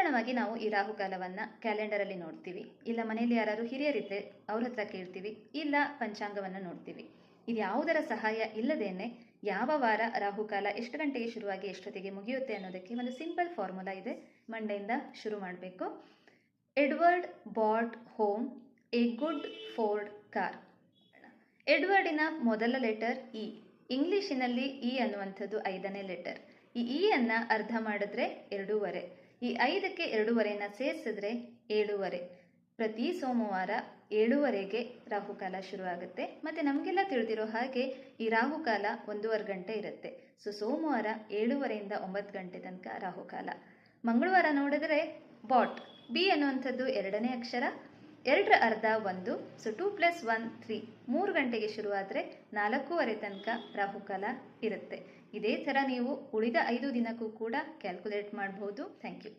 ಸಾಧಾರಣವಾಗಿ ನಾವು ಈ ರಾಹುಕಾಲವನ್ನು ಕ್ಯಾಲೆಂಡರಲ್ಲಿ ನೋಡ್ತೀವಿ, ಇಲ್ಲ ಮನೆಯಲ್ಲಿ ಯಾರು ಹಿರಿಯರಿದ್ದರೆ ಅವ್ರ ಹತ್ರ ಕೇಳ್ತೀವಿ, ಇಲ್ಲ ಪಂಚಾಂಗವನ್ನು ನೋಡ್ತೀವಿ. ಇದು ಯಾವುದರ ಸಹಾಯ ಇಲ್ಲದೇನೆ ಯಾವ ವಾರ ರಾಹುಕಾಲ ಎಷ್ಟು ಗಂಟೆಗೆ ಶುರುವಾಗಿ ಎಷ್ಟೊತ್ತಿಗೆ ಮುಗಿಯುತ್ತೆ ಅನ್ನೋದಕ್ಕೆ ಒಂದು ಸಿಂಪಲ್ ಫಾರ್ಮುಲಾ ಇದೆ. ಮಂಡೆಯಿಂದ ಶುರು ಮಾಡಬೇಕು. Edward bought home a good Ford car. ಎಡ್ವರ್ಡಿನ ಮೊದಲ ಲೆಟರ್ ಇ. ಇಂಗ್ಲಿಷಿನಲ್ಲಿ ಇ ಅನ್ನುವಂಥದ್ದು 5ನೇ ಲೆಟರ್. ಈ ಇ ಅನ್ನು ಅರ್ಧ ಮಾಡಿದ್ರೆ 2.5. ಈ 5ಕ್ಕೆ 2.5ನ ಸೇರಿಸಿದ್ರೆ 7.5. ಪ್ರತಿ ಸೋಮವಾರ 7.5ಗೆ ರಾಹುಕಾಲ ಶುರು ಆಗುತ್ತೆ. ಮತ್ತು ನಮಗೆಲ್ಲ ತಿಳಿದಿರೋ ಹಾಗೆ ಈ ರಾಹುಕಾಲ 1.5 ಗಂಟೆ ಇರುತ್ತೆ. ಸೊ ಸೋಮವಾರ 7.5ಯಿಂದ 9 ಗಂಟೆ ತನಕ ರಾಹುಕಾಲ. ಮಂಗಳವಾರ ನೋಡಿದ್ರೆ ಬಾಟ್, ಬಿ ಅನ್ನುವಂಥದ್ದು 2ನೇ ಅಕ್ಷರ, 2ರ ಅರ್ಧ 1. ಸೊ 2 + 1 3. 3 ಗಂಟೆಗೆ ಶುರುವಾದರೆ 4:15 ತನಕ ರಾಹುಕಾಲ ಇರುತ್ತೆ. ಇದೇ ಥರ ನೀವು ಉಳಿದ 5 ದಿನಕ್ಕೂ ಕೂಡ ಕ್ಯಾಲ್ಕುಲೇಟ್ ಮಾಡಬಹುದು. Thank you.